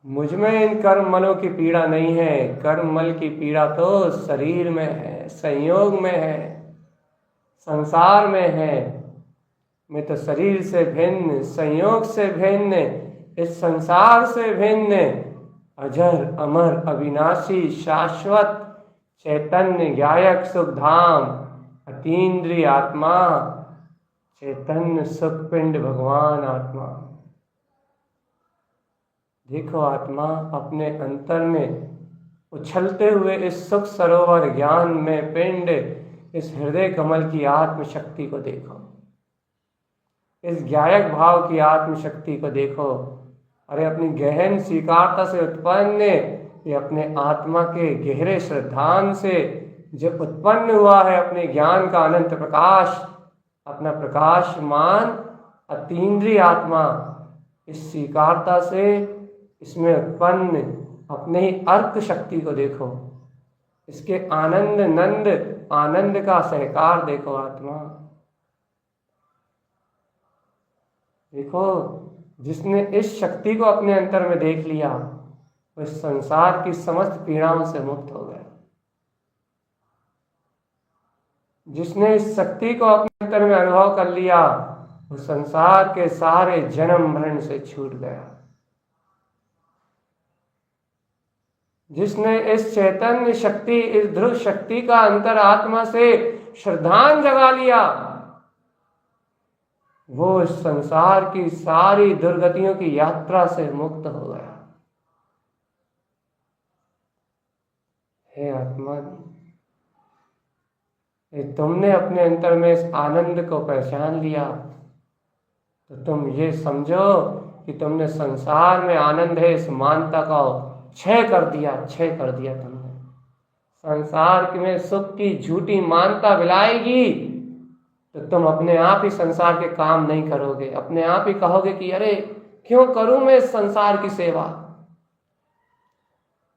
मुझ में इन कर्ममलों की पीड़ा नहीं है। कर्ममल की पीड़ा तो शरीर में है, संयोग में है, संसार में है। मैं तो शरीर से भिन्न, संयोग से भिन्न, इस संसार से भिन्न, अजर अमर अविनाशी शाश्वत चैतन्य गायक सुख धाम अतीन्द्रिय आत्मा, चैतन्य सुख पिंड भगवान आत्मा। देखो आत्मा अपने अंतर में उछलते हुए इस सुख सरोवर ज्ञान में पिंड, इस हृदय कमल की आत्म शक्ति को देखो, इस ज्ञायक भाव की आत्म शक्ति को देखो। अरे अपनी गहन स्वीकारता से उत्पन्न, ये अपने आत्मा के गहरे श्रद्धान से जो उत्पन्न हुआ है अपने ज्ञान का अनंत प्रकाश, अपना प्रकाशमान अतीन्द्रिय आत्मा, इस स्वीकारता से इसमें उत्पन्न अपने ही अर्क शक्ति को देखो, इसके आनंद नंद आनंद का सहकार देखो। आत्मा देखो, जिसने इस शक्ति को अपने अंतर में देख लिया वो इस संसार की समस्त पीड़ाओं से मुक्त हो गया। जिसने इस शक्ति को अपने अंतर में अनुभव कर लिया वो संसार के सारे जन्म मरण से छूट गया। जिसने इस चैतन्य शक्ति, इस ध्रुव शक्ति का अंतर आत्मा से श्रद्धान जगा लिया वो इस संसार की सारी दुर्गतियों की यात्रा से मुक्त हो गया। हे आत्मा, तुमने अपने अंतर में इस आनंद को पहचान लिया तो तुम ये समझो कि तुमने संसार में आनंद है इस मानता का क्षय कर दिया, क्षय कर दिया तुमने। संसार में सुख की झूठी मानता विलाएगी तो तुम अपने आप ही संसार के काम नहीं करोगे, अपने आप ही कहोगे कि अरे क्यों करूं मैं इस संसार की सेवा,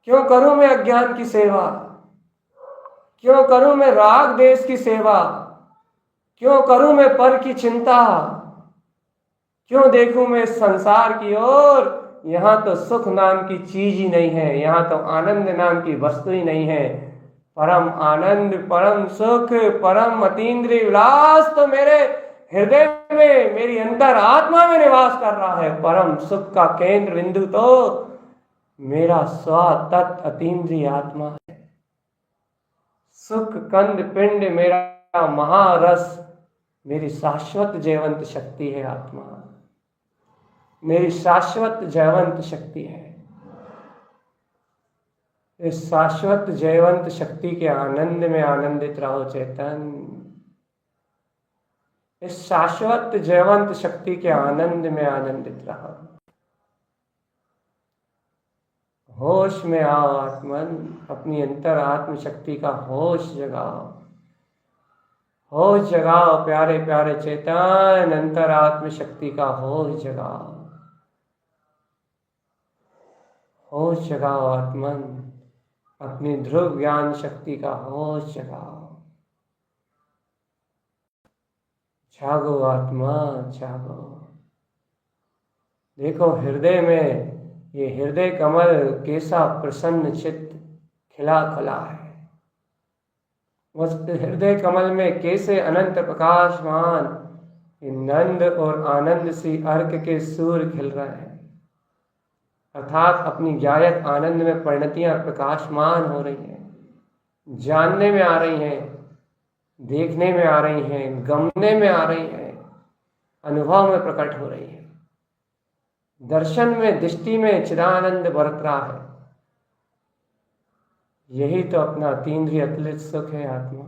क्यों करूं मैं अज्ञान की सेवा, क्यों करूं मैं राग देश की सेवा, क्यों करूं मैं पर की चिंता, क्यों देखूं मैं इस संसार की ओर। यहाँ तो सुख नाम की चीज ही नहीं है, यहाँ तो आनंद नाम की वस्तु ही नहीं है। परम आनंद, परम सुख, परम अतीन्द्रिय विलास तो मेरे हृदय में, मेरी अंतर आत्मा में निवास कर रहा है। परम सुख का केंद्र बिंदु तो मेरा स्व तत् अतीन्द्रिय आत्मा है। सुख कंद पिंड मेरा महारस, मेरी शाश्वत जयवंत शक्ति है। आत्मा मेरी शाश्वत जयवंत शक्ति है। इस शाश्वत जयवंत शक्ति के आनंद में आनंदित रहो चैतन्य। इस शाश्वत जयवंत शक्ति के आनंद में आनंदित रहो। होश में आओ आत्मन, अपनी अंतर आत्म शक्ति का होश जगाओ, होश जगाओ प्यारे प्यारे चेतन, अंतर आत्म शक्ति का होश जगाओ, होश जगाओ आत्मन, अपनी ध्रुव ज्ञान शक्ति का होश जगाओ। जागो आत्मा, जागो। देखो हृदय में, ये हृदय कमल कैसा प्रसन्न चित्त खिला खिला है। उस हृदय कमल में कैसे अनंत प्रकाशमान नंद और आनंद सी अर्क के सूर्य खिल रहे हैं, अर्थात अपनी गायक आनंद में परिणतियां प्रकाशमान हो रही हैं, जानने में आ रही हैं, देखने में आ रही हैं, गमने में आ रही हैं, अनुभव में प्रकट हो रही हैं, दर्शन में, दृष्टि में चिदानंद बरत रहा है। यही तो अपना अतीन्द्रिय अतुलित सुख है आत्मा,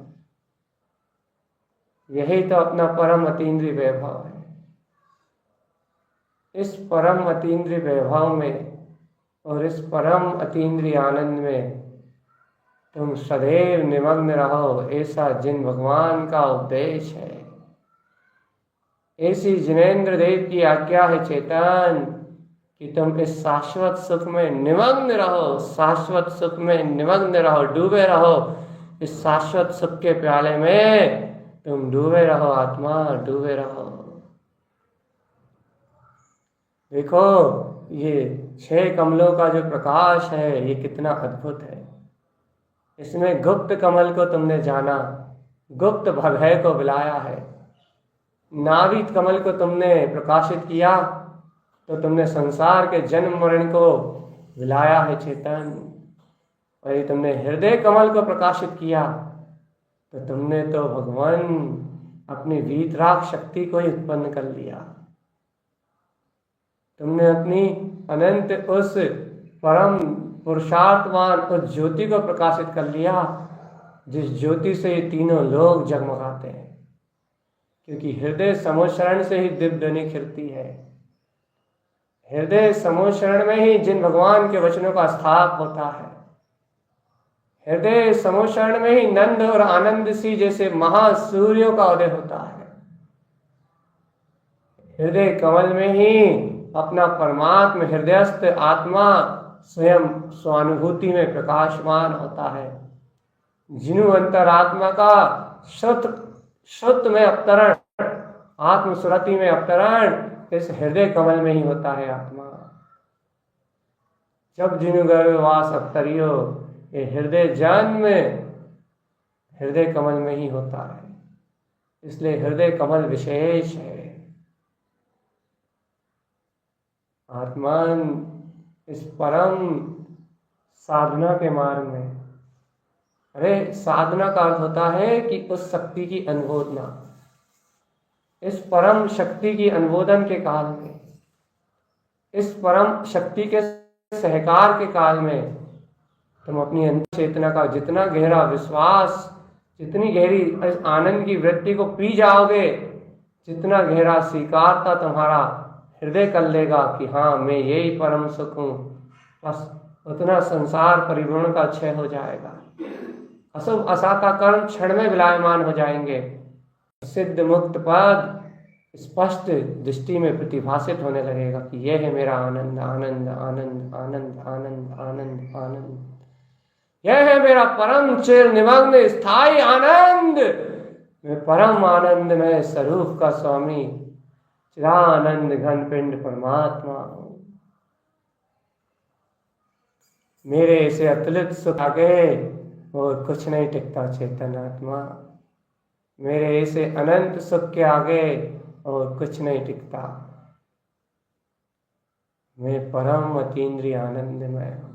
यही तो अपना परम अतीन्द्रिय वैभव है। इस परम अतीन्द्रिय वैभव में और इस परम अतीन्द्रिय आनंद में तुम सदैव निमग्न रहो, ऐसा जिन भगवान का उपदेश है। ऐसी जिनेन्द्र देव की आज्ञा है चेतन कि तुम इस शाश्वत सुख में निमग्न रहो, शाश्वत सुख में निमग्न रहो, डूबे रहो। इस शाश्वत सुख के प्याले में तुम डूबे रहो आत्मा, डूबे रहो। देखो ये 6 कमलों का जो प्रकाश है ये कितना अद्भुत है। इसमें गुप्त कमल को तुमने जाना, गुप्त भगय को बुलाया है। नाभित कमल को तुमने प्रकाशित किया तो तुमने संसार के जन्म मरण को बुलाया है चेतन। और ये तुमने हृदय कमल को प्रकाशित किया तो तुमने तो भगवान अपनी वीतराग शक्ति को ही उत्पन्न कर लिया। तुमने अपनी अनंत उस परम पुरुषार्थवान उस ज्योति को प्रकाशित कर लिया जिस ज्योति से ये तीनों लोग जगमगाते हैं। क्योंकि हृदय समोशरण से ही दिव्यध्वनि खिलती है। हृदय समोशरण में ही जिन भगवान के वचनों का स्थाप होता है। हृदय समोशरण में ही नंद और आनंद सी जैसे महासूर्यों का उदय होता है। हृदय कमल में ही अपना परमात्मा हृदयस्थ आत्मा स्वयं स्वानुभूति में प्रकाशमान होता है। जिनु अंतरात्मा का शुद्ध में अवतरण, आत्मस्वरति में अवतरण इस हृदय कमल में ही होता है आत्मा। जब जिनु गर्भवास अवतरियो, ये हृदय जन्म हृदय कमल में ही होता है। इसलिए हृदय कमल विशेष है। आत्मान इस परम साधना के मार्ग में, अरे साधना का अर्थ होता है कि उस शक्ति की अनुमोदना। इस परम शक्ति की अनुमोदन के काल में, इस परम शक्ति के सहकार के काल में तुम अपनी अंतर चेतना का जितना गहरा विश्वास, जितनी गहरी इस आनंद की वृत्ति को पी जाओगे, जितना गहरा स्वीकारता तुम्हारा हृदय कर लेगा कि हाँ मैं यही परम सुख हूँ, बस उतना संसार परिभ्रमण का क्षय हो जाएगा। अशुभ आशा का कर्म क्षण में विलायमान हो जाएंगे। सिद्ध मुक्त पद स्पष्ट दृष्टि में प्रतिभासित होने लगेगा कि यह है मेरा आनंद, आनंद, आनंद, आनंद, आनंद, आनंद, आनंद। यह है मेरा परम चिर निमग्न स्थायी आनंद। मैं परम आनंद में स्वरूप का स्वामी चिदानंद घन पिंड परमात्मा हूं। मेरे से अतुलित सुख आगे और कुछ नहीं टिकता चेतन आत्मा। मेरे ऐसे अनंत सुख के आगे और कुछ नहीं टिकता। मैं परम अतीन्द्रिय आनंदमय हूं।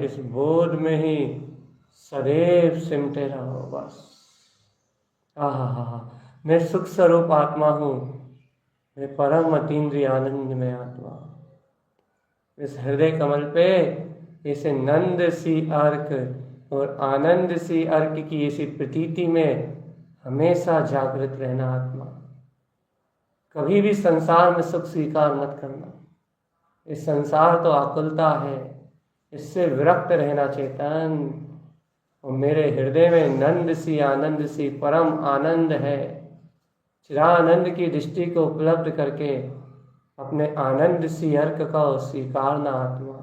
इस बोध में ही सदैव सिमटे रहो बस। मैं सुख स्वरूप आत्मा हूँ, मैं परम अतीन्द्रिय आनंद में आत्मा। इस हृदय कमल पे ऐसे नंद सी अर्क और आनंद सी अर्क की ऐसी प्रतीति में हमेशा जागृत रहना आत्मा। कभी भी संसार में सुख स्वीकार मत करना। इस संसार तो आकुलता है, इससे विरक्त रहना चेतन। और मेरे हृदय में नंद सी आनंद सी परम आनंद है। चिरानंद की दृष्टि को उपलब्ध करके अपने आनंद सी अर्क का स्वीकारना आत्मा।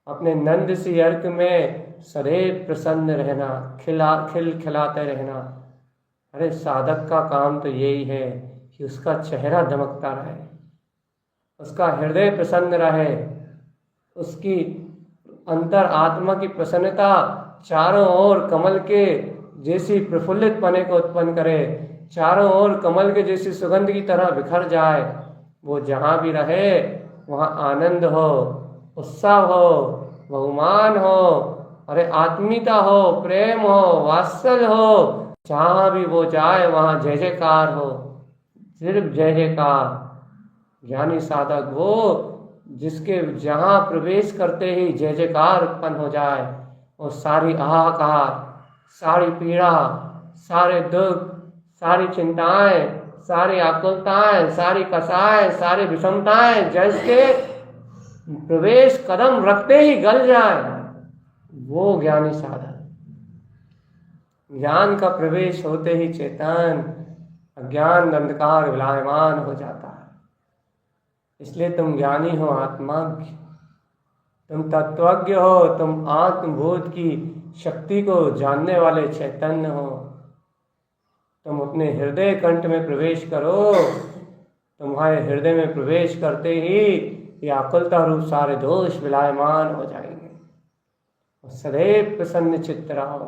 अपने नंद सी अर्क में सदैव प्रसन्न रहना, खिलाते रहना। अरे साधक का काम तो यही है कि उसका चेहरा दमकता रहे, उसका हृदय प्रसन्न रहे, उसकी अंतर आत्मा की प्रसन्नता चारों ओर कमल के जैसी प्रफुल्लित पने को उत्पन्न करे, चारों ओर कमल के जैसी सुगंध की तरह बिखर जाए। वो जहाँ भी रहे वहाँ आनंद हो, उत्साह हो, बहुमान हो, अरे आत्मीयता हो, प्रेम हो, वात्सल्य हो। जहाँ भी वो जाए वहाँ जय जयकार हो, सिर्फ जय जयकार। ज्ञानी साधक वो जिसके जहाँ प्रवेश करते ही जय जयकार उत्पन्न हो जाए। और सारी हाहाकार, सारी पीड़ा, सारे दुख, सारी चिंताएं, सारी आकुलताएं, सारी कसाएं, सारी विषमताएं जैसे प्रवेश कदम रखते ही गल जाए, वो ज्ञानी साधक। ज्ञान का प्रवेश होते ही चेतन अज्ञान अंधकार विलायमान हो जाता है। इसलिए तुम ज्ञानी हो आत्माज्ञ, तुम तत्वज्ञ हो, तुम आत्मबोध की शक्ति को जानने वाले चैतन्य हो। तुम अपने हृदय कंठ में प्रवेश करो, तुम्हारे हृदय में प्रवेश करते ही ये आकुलता रूप सारे दोष विलायमान हो जाएंगे। और सदैव प्रसन्न चित्त रहो।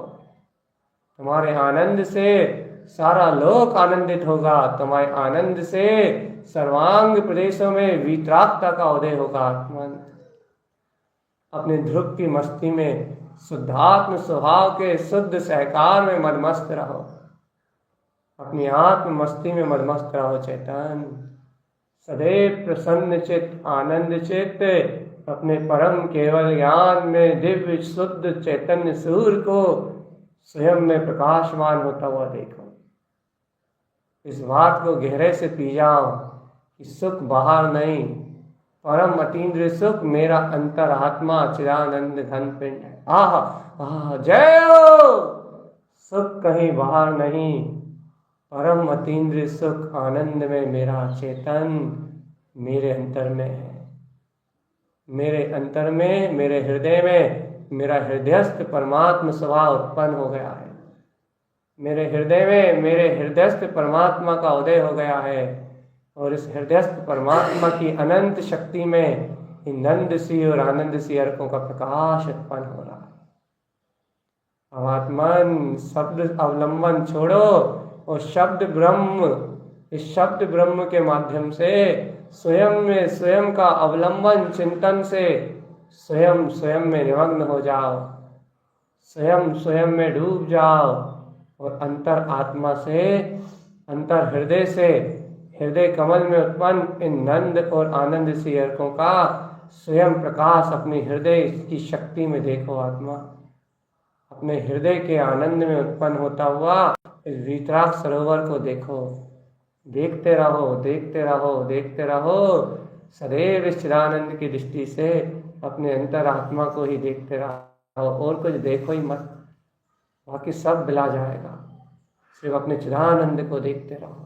तुम्हारे आनंद से सारा लोक आनंदित होगा, तुम्हारे आनंद से सर्वांग प्रदेशों में वीतरागता का उदय होगा। आत्मन अपने ध्रुव की मस्ती में शुद्धात्म स्वभाव के शुद्ध सहकार में मदमस्त रहो, अपनी आत्म मस्ती में मदमस्त रहो चेतन। सदैव प्रसन्न चित्त, आनंद चित्त, अपने परम केवल ज्ञान में दिव्य शुद्ध चैतन्य सूर्य को स्वयं में प्रकाशमान होता हुआ देखो। इस बात को गहरे से पी जाओ कि सुख बाहर नहीं, परम अतीन्द्रिय सुख मेरा अंतरात्मा चिदानंद घन पिंड है। जय हो। सुख कहीं बाहर नहीं, परम अतीन्द्रिय सुख आनंद में मेरा चेतन मेरे अंतर में है। मेरे अंतर में, मेरे हृदय में मेरा हृदयस्थ परमात्मा स्वभाव उत्पन्न हो गया है। मेरे हृदय में मेरे हृदयस्थ परमात्मा का उदय हो गया है। और इस हृदयस्थ परमात्मा की अनंत शक्ति में नंद सी और आनंद सी अर्कों का प्रकाश उत्पन्न हो रहा है। अब आत्मन शब्द अवलंबन छोड़ो और शब्द ब्रह्म, इस शब्द ब्रह्म के माध्यम से स्वयं में स्वयं का अवलंबन चिंतन से स्वयं स्वयं में निमग्न हो जाओ, स्वयं स्वयं में डूब जाओ। और अंतर आत्मा से, अंतर हृदय से, हृदय कमल में उत्पन्न इन नंद और आनंद सी अर्कों का स्वयं प्रकाश अपने हृदय की शक्ति में देखो। आत्मा अपने हृदय के आनंद में उत्पन्न होता हुआ इस वीतराग सरोवर को देखो। देखते रहो, देखते रहो, देखते रहो। सदैव इस चिदानंद की दृष्टि से अपने अंतर आत्मा को ही देखते रहो, और कुछ देखो ही मत, बाकी सब भुला जाएगा। सिर्फ अपने चिदानंद को देखते रहो।